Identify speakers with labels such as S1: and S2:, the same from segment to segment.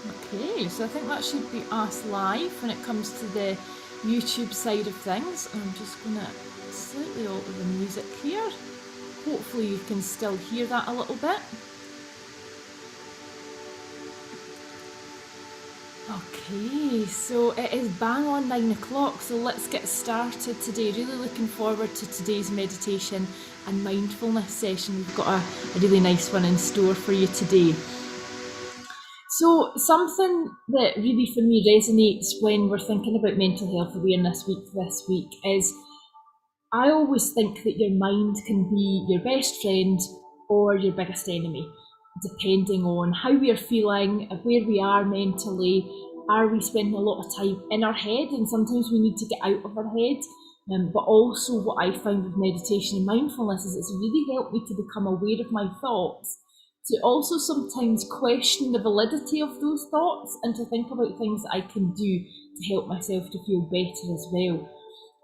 S1: Okay, so I think that should be us live when it comes to the YouTube side of things. I'm just going to slightly alter the music here. Hopefully you can still hear that a little bit. Okay, so it is bang on 9 o'clock, so let's get started today. Really looking forward to today's meditation and mindfulness session. We've got a really nice one in store for you today. So something that really for me resonates when we're thinking about mental health awareness week this week is I always think that your mind can be your best friend or your biggest enemy, depending on how we are feeling, where we are mentally. Are we spending a lot of time in our head? And sometimes we need to get out of our head. But also, what I find with meditation and mindfulness is it's really helped me to become aware of my thoughts, to also sometimes question the validity of those thoughts, and to think about things that I can do to help myself to feel better as well.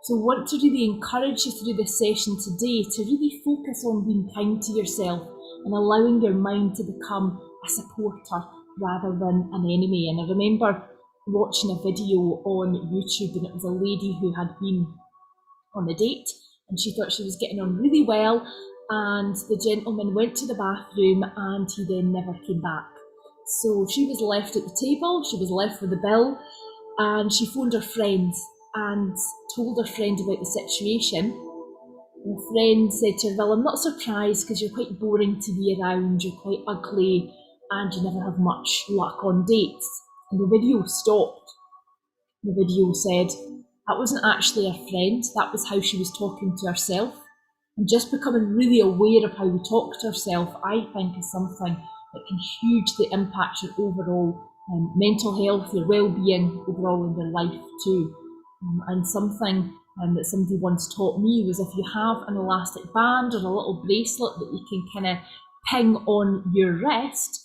S1: So I want to really encourage you through this session today to really focus on being kind to yourself and allowing your mind to become a supporter rather than an enemy. And I remember watching a video on YouTube, and it was a lady who had been on a date and she thought she was getting on really well, and the gentleman went to the bathroom and he then never came back. So she was left at the table, she was left with the bill, and she phoned her friends and told her friend about the situation. And her friend said to her, "Well, I'm not surprised because you're quite boring to be around, you're quite ugly, and you never have much luck on dates." And the video stopped. The video said that wasn't actually her friend, that was how she was talking to herself. And just becoming really aware of how we talk to ourselves, I think, is something that can hugely impact your overall mental health, your well-being overall in your life too. And something that somebody once taught me was if you have an elastic band or a little bracelet that you can kind of ping on your wrist,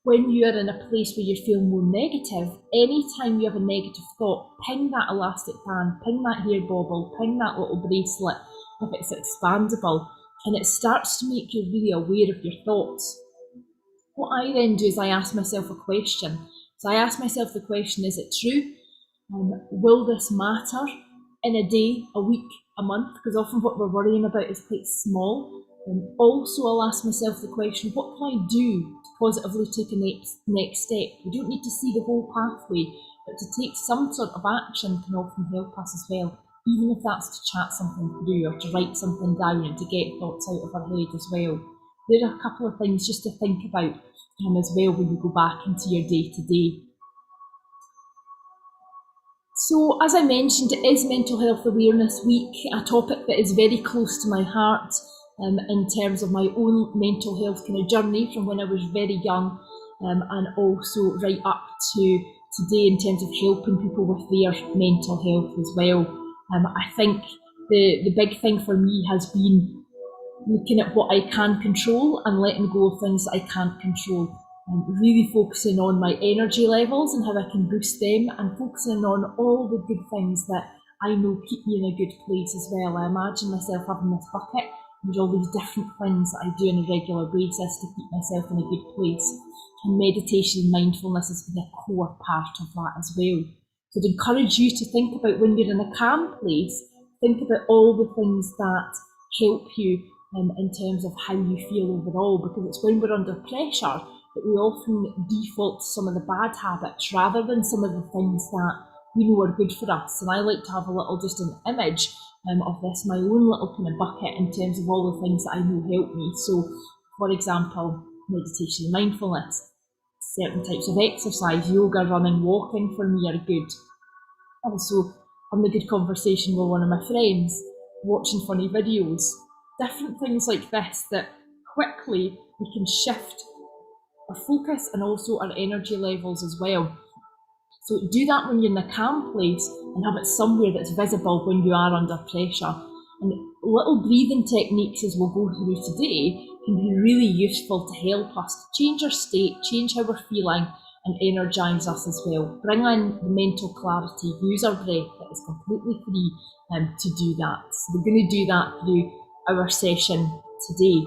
S1: when you're in a place where you feel more negative, anytime you have a negative thought, ping that elastic band, ping that hair bobble, ping that little bracelet if it's expandable, and it starts to make you really aware of your thoughts. What I then do is I ask myself a question. So I ask myself the question, is it true? Will this matter in a day, a week, a month? Because often what we're worrying about is quite small. Also, I'll ask myself the question, what can I do to positively take a next step? We don't need to see the whole pathway, but to take some sort of action can often help us as well, even if that's to chat something through or to write something down and to get thoughts out of our head as well. There are a couple of things just to think about as well when you go back into your day to day. So, as I mentioned, it is Mental Health Awareness Week, a topic that is very close to my heart in terms of my own mental health kind of journey from when I was very young, and also right up to today in terms of helping people with their mental health as well. I think the big thing for me has been looking at what I can control and letting go of things that I can't control. Really focusing on my energy levels and how I can boost them, and focusing on all the good things that I know keep me in a good place as well. I imagine myself having this bucket. There's all these different things that I do on a regular basis to keep myself in a good place. And meditation and mindfulness has been a core part of that as well. So I'd encourage you to think about when you're in a calm place, think about all the things that help you in terms of how you feel overall, because it's when we're under pressure that we often default to some of the bad habits rather than some of the things that we know are good for us. And I like to have a little, just an image of this, my own little kind of bucket in terms of all the things that I know help me. So, for example, meditation and mindfulness, certain types of exercise, yoga, running, walking for me are good. Also, having a good conversation with one of my friends, watching funny videos, different things like this that quickly we can shift our focus and also our energy levels as well. So do that when you're in a calm place and have it somewhere that's visible when you are under pressure. And little breathing techniques, as we'll go through today, can be really useful to help us to change our state, change how we're feeling, and energise us as well. Bring in the mental clarity, use our breath, that is completely free to do that. So we're going to do that through our session today.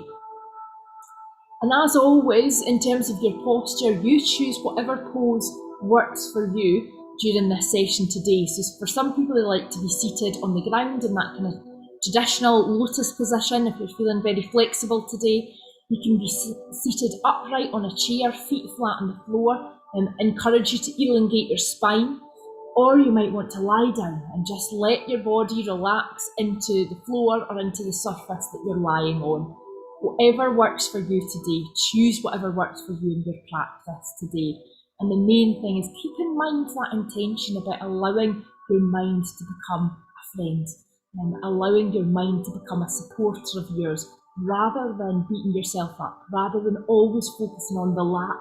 S1: And as always, in terms of your posture, you choose whatever pose works for you during this session today. So for some people, they like to be seated on the ground in that kind of traditional lotus position. If you're feeling very flexible today, you can be seated upright on a chair, feet flat on the floor, and encourage you to elongate your spine. Or you might want to lie down and just let your body relax into the floor or into the surface that you're lying on. Whatever works for you today, choose whatever works for you in your practice today. And the main thing is keep in mind that intention about allowing your mind to become a friend and allowing your mind to become a supporter of yours rather than beating yourself up, rather than always focusing on the lack,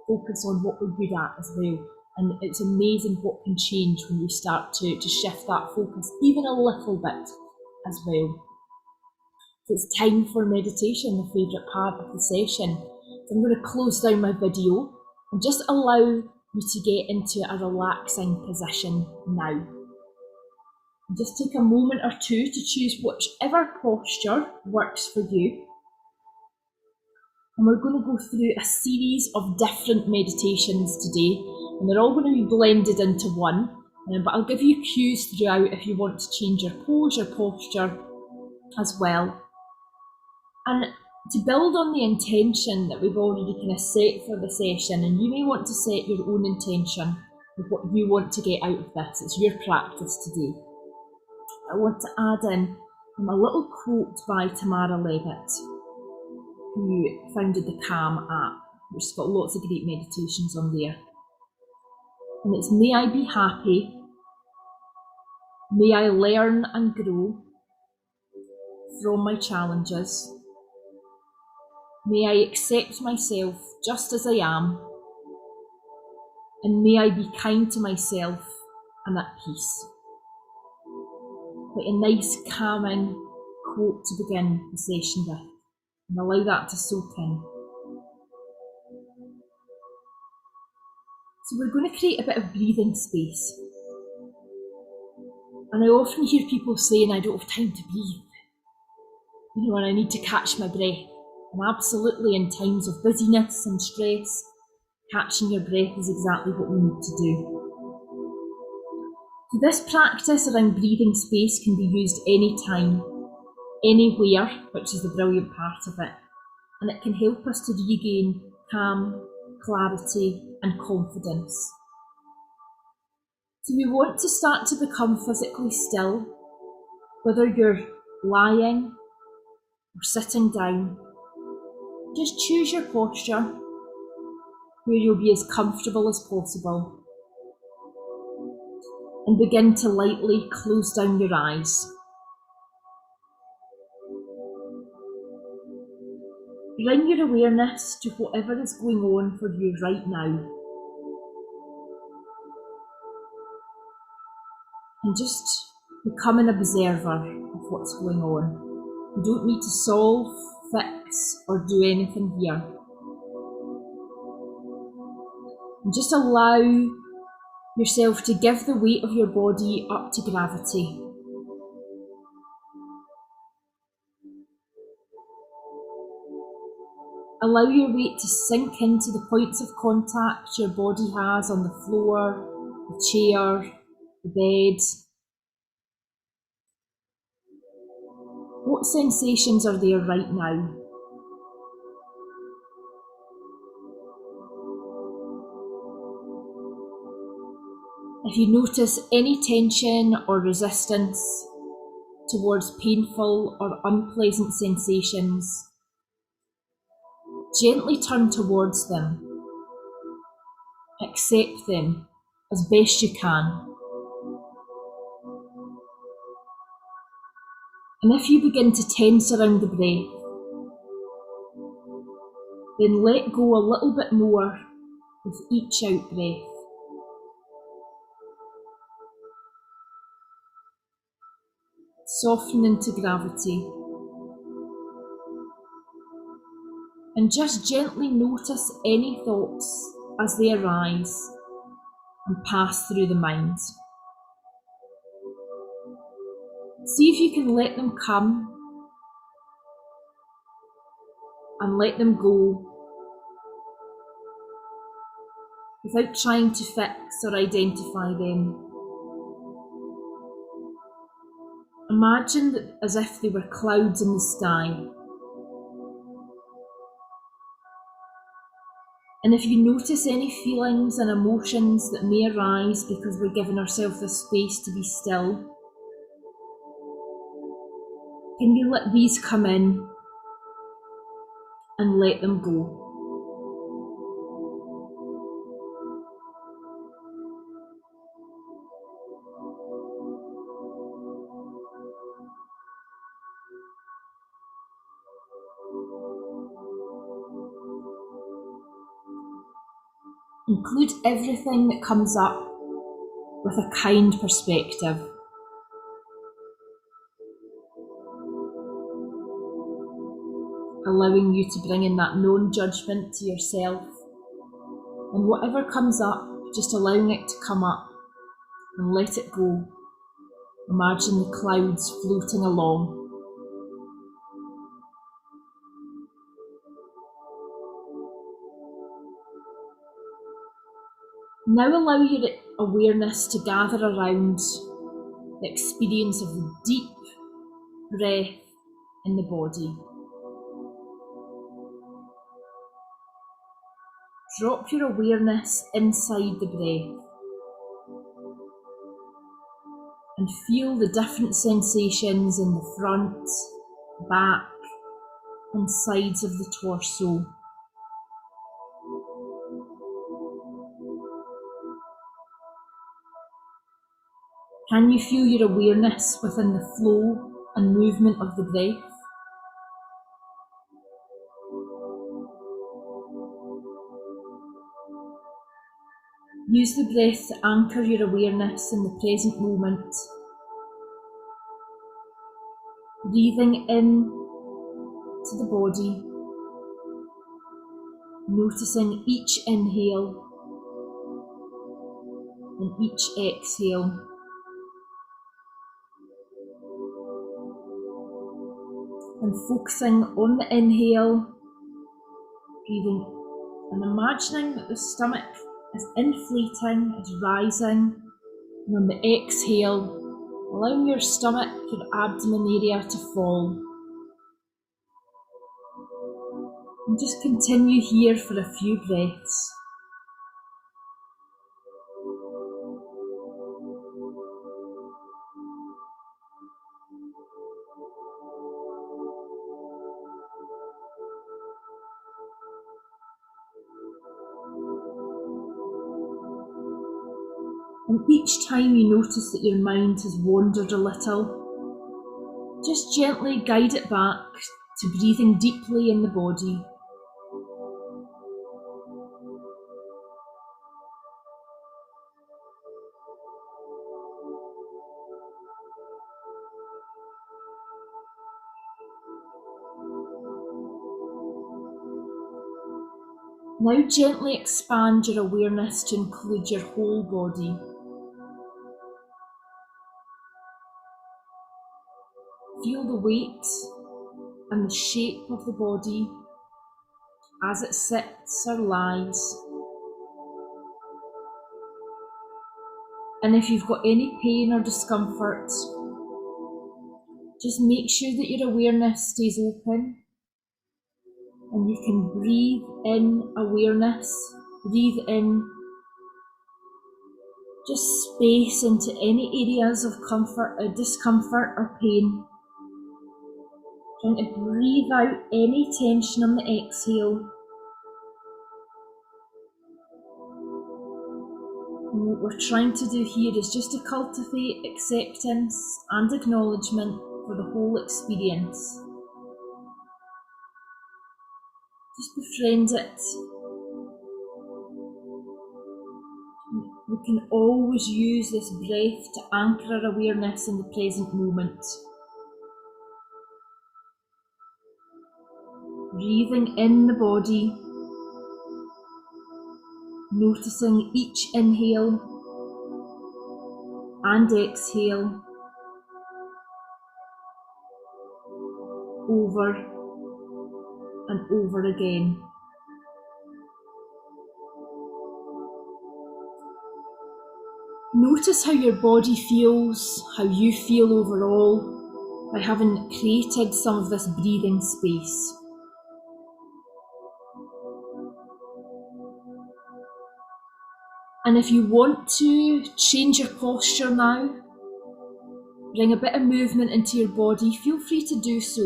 S1: focus on what we're good at as well. And it's amazing what can change when you start to shift that focus even a little bit as well. So it's time for meditation, the favourite part of the session. So I'm going to close down my video and just allow you to get into a relaxing position now. And just take a moment or two to choose whichever posture works for you. And we're going to go through a series of different meditations today, and they're all going to be blended into one. But I'll give you cues throughout if you want to change your pose or posture as well. And to build on the intention that we've already kind of set for the session, and you may want to set your own intention of what you want to get out of this. It's your practice today. I want to add in a little quote by Tamara Levitt, who founded the Calm app, which has got lots of great meditations on there. And it's, may I be happy, may I learn and grow from my challenges, may I accept myself just as I am, and may I be kind to myself and at peace. Quite a nice calming quote to begin the session with, and allow that to soak in. So we're going to create a bit of breathing space. And I often hear people saying, I don't have time to breathe. And I need to catch my breath. And absolutely, in times of busyness and stress, catching your breath is exactly what we need to do. So this practice around breathing space can be used anytime, anywhere, which is the brilliant part of it. And it can help us to regain calm, clarity, and confidence. So we want to start to become physically still, whether you're lying or sitting down. Just choose your posture where you'll be as comfortable as possible, and begin to lightly close down your eyes. Bring your awareness to whatever is going on for you right now. And just become an observer of what's going on. You don't need to solve, fix, or do anything here. And just allow yourself to give the weight of your body up to gravity. Allow your weight to sink into the points of contact your body has on the floor, the chair, the bed. What sensations are there right now? If you notice any tension or resistance towards painful or unpleasant sensations, gently turn towards them. Accept them as best you can. And if you begin to tense around the breath, then let go a little bit more with each out breath. Soften into gravity. And just gently notice any thoughts as they arise and pass through the mind. See if you can let them come and let them go without trying to fix or identify them. Imagine that as if they were clouds in the sky. And if you notice any feelings and emotions that may arise because we're giving ourselves the space to be still, can you let these come in and let them go? Include everything that comes up with a kind perspective. Allowing you to bring in that non-judgment to yourself. And whatever comes up, just allowing it to come up and let it go. Imagine the clouds floating along. Now allow your awareness to gather around the experience of the deep breath in the body. Drop your awareness inside the breath and feel the different sensations in the front, back, and sides of the torso. Can you feel your awareness within the flow and movement of the breath? Use the breath to anchor your awareness in the present moment. Breathing in to the body, noticing each inhale and each exhale. And focusing on the inhale, breathing and imagining that the stomach is inflating, is rising, and on the exhale, allowing your stomach, your abdomen area to fall. And just continue here for a few breaths. And each time you notice that your mind has wandered a little, just gently guide it back to breathing deeply in the body. Now gently expand your awareness to include your whole body. Feel the weight and the shape of the body as it sits or lies. And if you've got any pain or discomfort, just make sure that your awareness stays open and you can breathe in awareness, breathe in just space into any areas of comfort or discomfort or pain. Trying to breathe out any tension on the exhale. And what we're trying to do here is just to cultivate acceptance and acknowledgement for the whole experience. Just befriend it. We can always use this breath to anchor our awareness in the present moment. Breathing in the body, noticing each inhale and exhale over and over again. Notice how your body feels, how you feel overall, by having created some of this breathing space. And if you want to change your posture now, bring a bit of movement into your body, feel free to do so.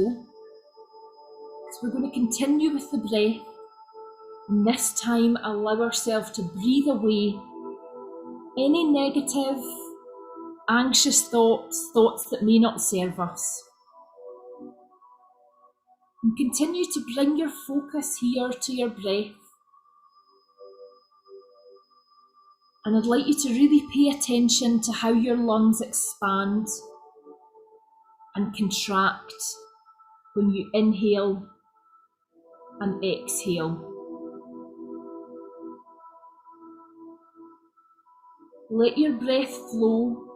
S1: So we're going to continue with the breath, and this time allow ourselves to breathe away any negative, anxious thoughts that may not serve us. And continue to bring your focus here to your breath. And I'd like you to really pay attention to how your lungs expand and contract when you inhale and exhale. Let your breath flow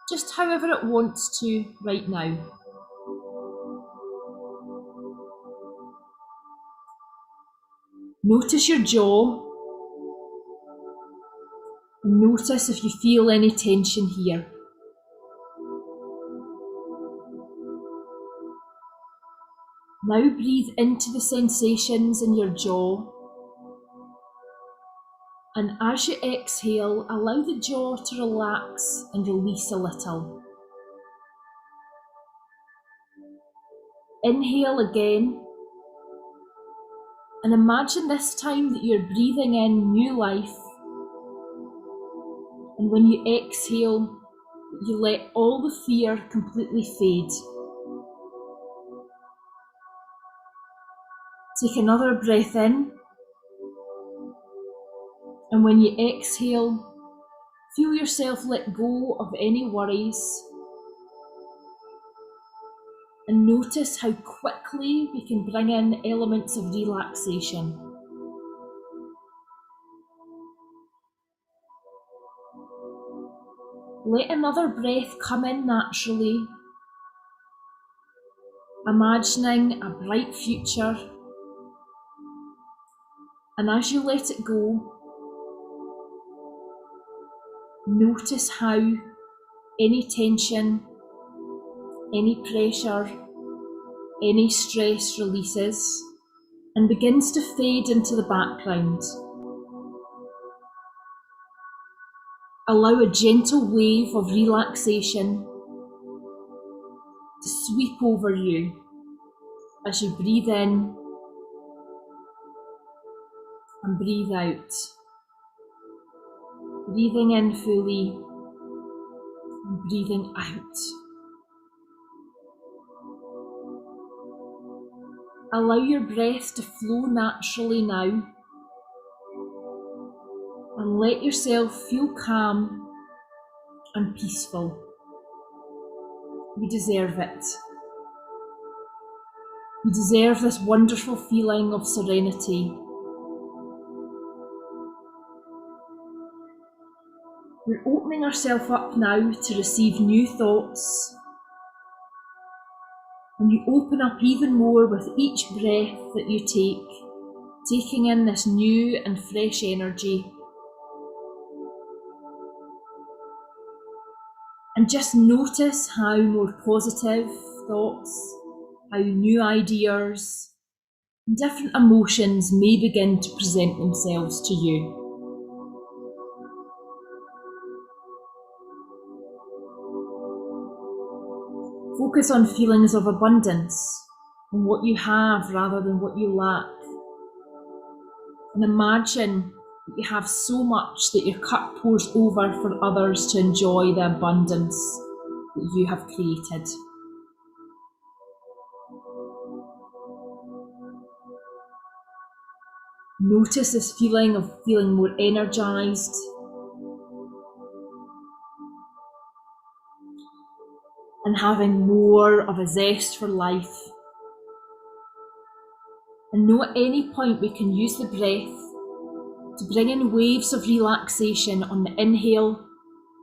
S1: just however it wants to right now. Notice your jaw, and notice if you feel any tension here. Now breathe into the sensations in your jaw, and as you exhale, allow the jaw to relax and release a little. Inhale again, and imagine this time that you're breathing in new life, and when you exhale, you let all the fear completely fade. Take another breath in, and when you exhale, feel yourself let go of any worries, and notice how quickly we can bring in elements of relaxation. Let another breath come in naturally, imagining a bright future, and as you let it go, notice how any tension, any pressure, any stress releases and begins to fade into the background. Allow a gentle wave of relaxation to sweep over you as you breathe in and breathe out. Breathing in fully and breathing out. Allow your breath to flow naturally now, and let yourself feel calm and peaceful. You deserve it. You deserve this wonderful feeling of serenity. We're opening ourselves up now to receive new thoughts, and you open up even more with each breath that you take, taking in this new and fresh energy. And just notice how more positive thoughts, how new ideas, and different emotions may begin to present themselves to you. Focus on feelings of abundance and what you have rather than what you lack. And imagine that you have so much that your cup pours over for others to enjoy the abundance that you have created. Notice this feeling of feeling more energized, and having more of a zest for life. And know at any point we can use the breath to bring in waves of relaxation on the inhale,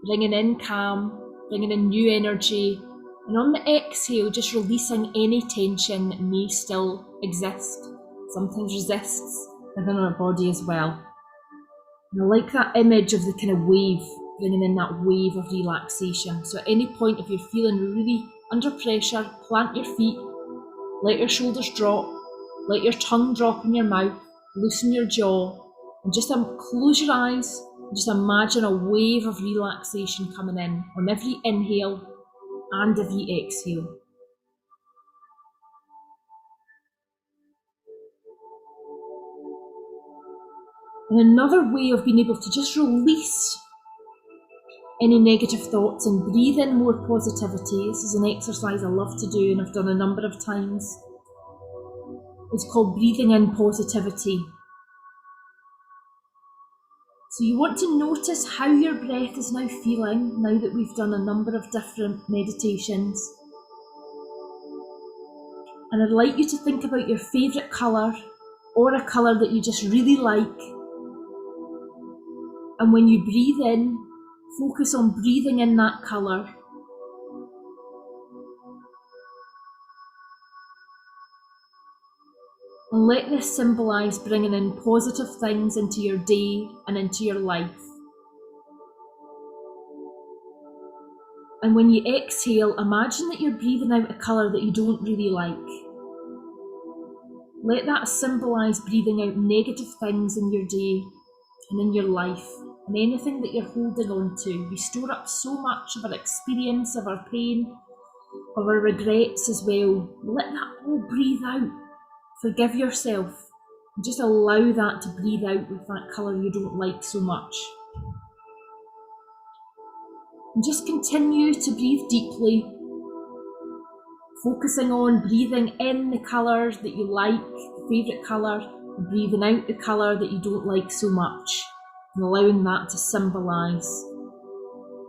S1: bringing in calm, bringing in new energy, and on the exhale, just releasing any tension that may still exist, sometimes resists within our body as well. And I like that image of the kind of wave, bringing in that wave of relaxation. So at any point, if you're feeling really under pressure, plant your feet, let your shoulders drop, let your tongue drop in your mouth, loosen your jaw, and just close your eyes. Just imagine a wave of relaxation coming in on every inhale and every exhale. And another way of being able to just release any negative thoughts and breathe in more positivity. This is an exercise I love to do and I've done a number of times. It's called breathing in positivity. So you want to notice how your breath is now feeling now that we've done a number of different meditations. And I'd like you to think about your favourite colour or a colour that you just really like. And when you breathe in, focus on breathing in that colour. And let this symbolise bringing in positive things into your day and into your life. And when you exhale, imagine that you're breathing out a colour that you don't really like. Let that symbolise breathing out negative things in your day and in your life and anything that you're holding on to. We store up so much of our experience, of our pain, of our regrets as well. Let that all breathe out. Forgive yourself. Just allow that to breathe out with that colour you don't like so much. And just continue to breathe deeply, focusing on breathing in the colour that you like, the favourite colour, and breathing out the colour that you don't like so much, and allowing that to symbolise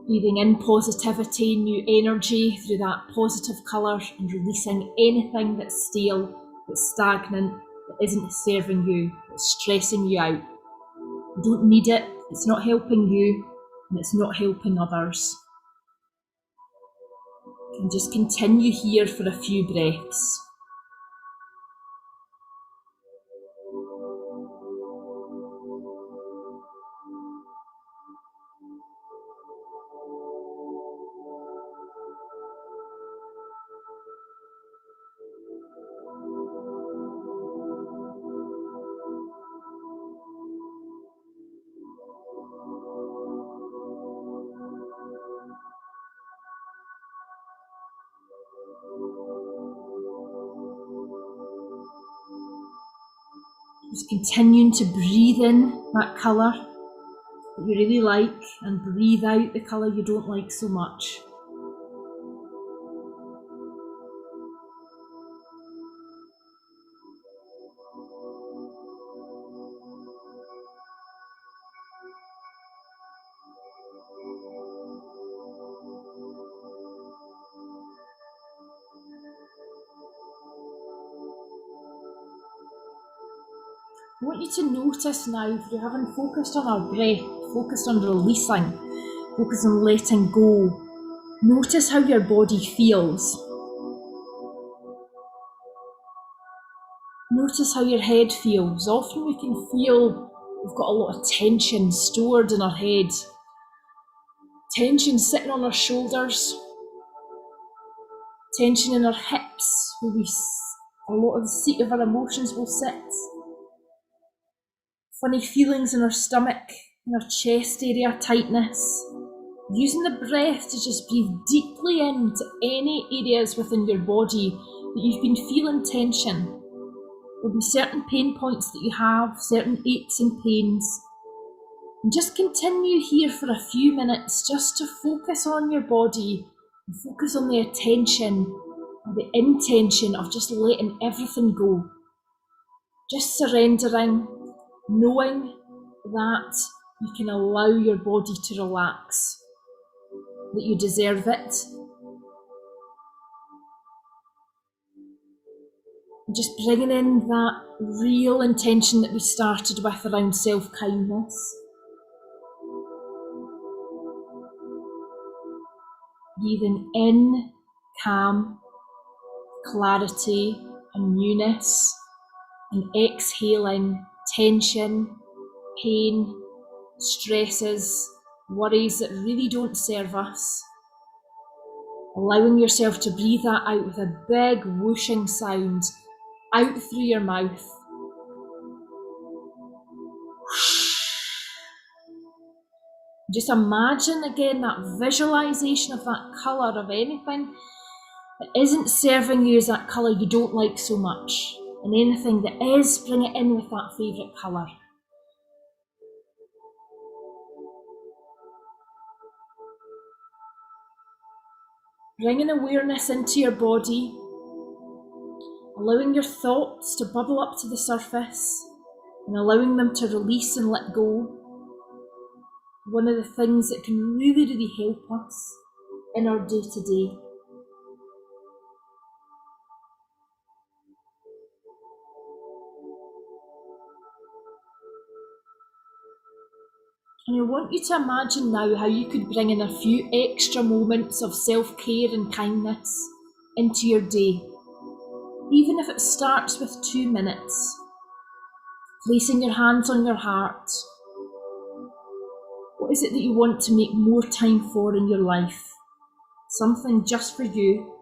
S1: breathing in positivity, new energy through that positive colour, and releasing anything that's stale, that's stagnant, that isn't serving you, that's stressing you out. You don't need it, it's not helping you, and it's not helping others. And just continue here for a few breaths. Just continuing to breathe in that colour that you really like and breathe out the colour you don't like so much. I want you to notice now, if you're having focused on our breath, focused on releasing, focused on letting go, notice how your body feels. Notice how your head feels. Often we can feel we've got a lot of tension stored in our head. Tension sitting on our shoulders, tension in our hips, where a lot of the seat of our emotions will sit. Funny feelings in our stomach, in our chest area, tightness. Using the breath to just breathe deeply into any areas within your body that you've been feeling tension. There'll be certain pain points that you have, certain aches and pains. And just continue here for a few minutes just to focus on your body and focus on the attention and the intention of just letting everything go. Just surrendering, knowing that you can allow your body to relax, that you deserve it. And just bringing in that real intention that we started with around self-kindness. Breathing in calm, clarity and newness, and exhaling tension, pain, stresses, worries that really don't serve us. Allowing yourself to breathe that out with a big whooshing sound out through your mouth. Just imagine again that visualization of that colour of anything that isn't serving you as that colour you don't like so much. And anything that is, bring it in with that favourite colour. Bringing awareness into your body, allowing your thoughts to bubble up to the surface and allowing them to release and let go. One of the things that can really, really help us in our day-to-day. And I want you to imagine now how you could bring in a few extra moments of self-care and kindness into your day. Even if it starts with 2 minutes. Placing your hands on your heart. What is it that you want to make more time for in your life? Something just for you.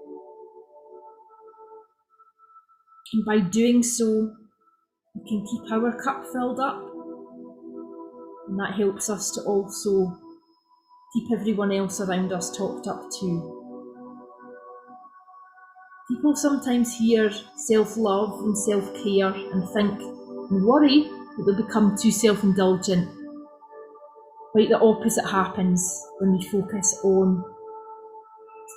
S1: And by doing so, we can keep our cup filled up. And that helps us to also keep everyone else around us topped up too. People sometimes hear self-love and self-care and think and worry that they'll become too self-indulgent. Quite the opposite happens when we focus on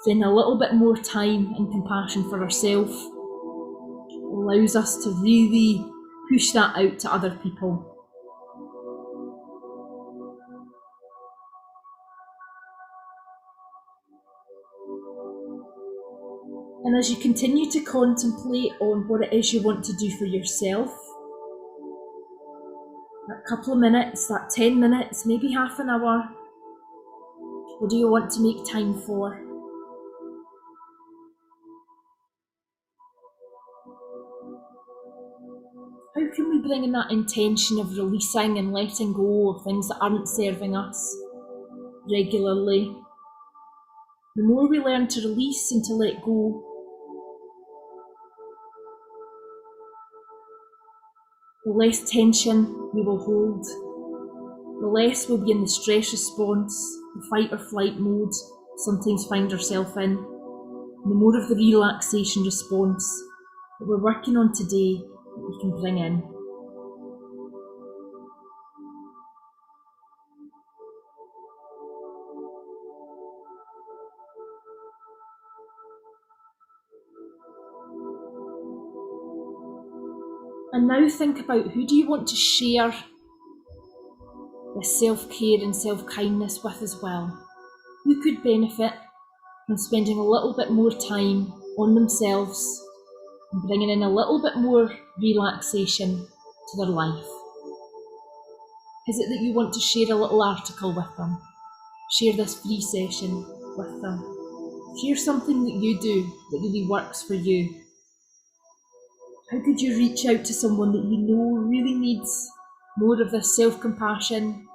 S1: spending a little bit more time and compassion for ourselves. It allows us to really push that out to other people. And as you continue to contemplate on what it is you want to do for yourself, that couple of minutes, that 10 minutes, maybe half an hour, what do you want to make time for? How can we bring in that intention of releasing and letting go of things that aren't serving us regularly? The more we learn to release and to let go, the less tension we will hold, the less we'll be in the stress response, the fight or flight mode sometimes find ourselves in, and the more of the relaxation response that we're working on today that we can bring in. And now think about, who do you want to share this self-care and self-kindness with as well? Who could benefit from spending a little bit more time on themselves and bringing in a little bit more relaxation to their life? Is it that you want to share a little article with them? Share this free session with them? Share something that you do that really works for you? How could you reach out to someone that you know really needs more of this self-compassion,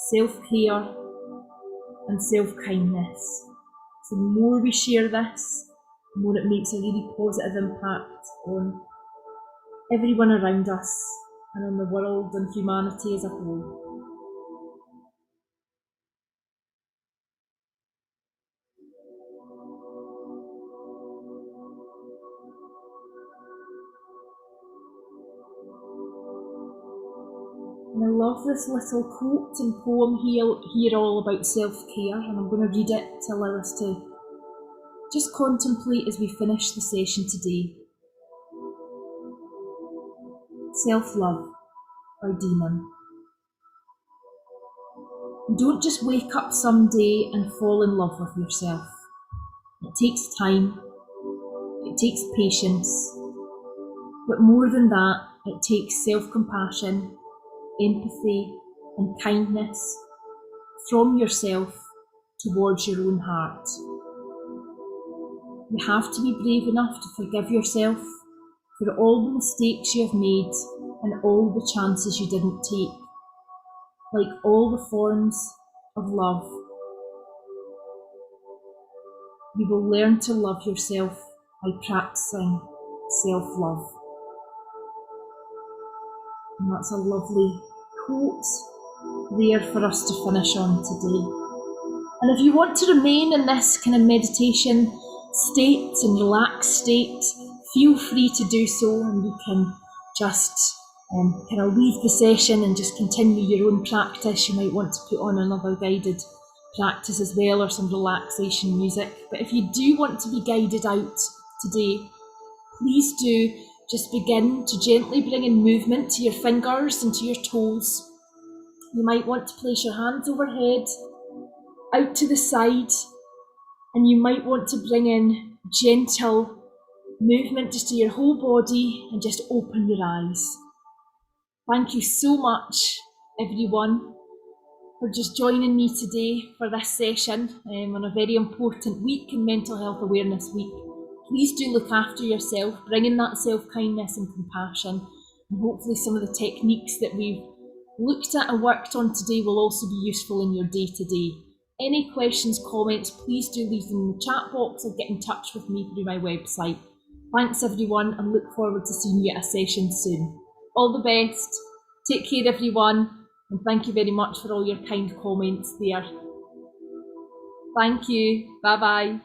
S1: self-care and self-kindness? So the more we share this, the more it makes a really positive impact on everyone around us and on the world and humanity as a whole. And I love this little quote and poem here all about self-care, and I'm going to read it to allow us to just contemplate as we finish the session today. Self-love by Demon. You don't just wake up someday and fall in love with yourself. It takes time, it takes patience, but more than that, it takes self-compassion, empathy and kindness from yourself towards your own heart. You have to be brave enough to forgive yourself for all the mistakes you have made and all the chances you didn't take. like all the forms of love, you will learn to love yourself by practicing self-love. And that's a lovely quote there for us to finish on today. And if you want to remain in this kind of meditation state and relaxed state, feel free to do so, and you can just kind of leave the session and just continue your own practice. You might want to put on another guided practice as well, or some relaxation music. But if you do want to be guided out today, please do just begin to gently bring in movement to your fingers and to your toes. You might want to place your hands overhead, out to the side, and you might want to bring in gentle movement just to your whole body and just open your eyes. Thank you so much, everyone, for just joining me today for this session on a very important week in Mental Health Awareness Week. Please do look after yourself, bring in that self-kindness and compassion, and hopefully some of the techniques that we've looked at and worked on today will also be useful in your day-to-day. Any questions, comments, please do leave them in the chat box or get in touch with me through my website. Thanks everyone, and look forward to seeing you at a session soon. All the best, take care everyone, and thank you very much for all your kind comments there. Thank you, bye bye.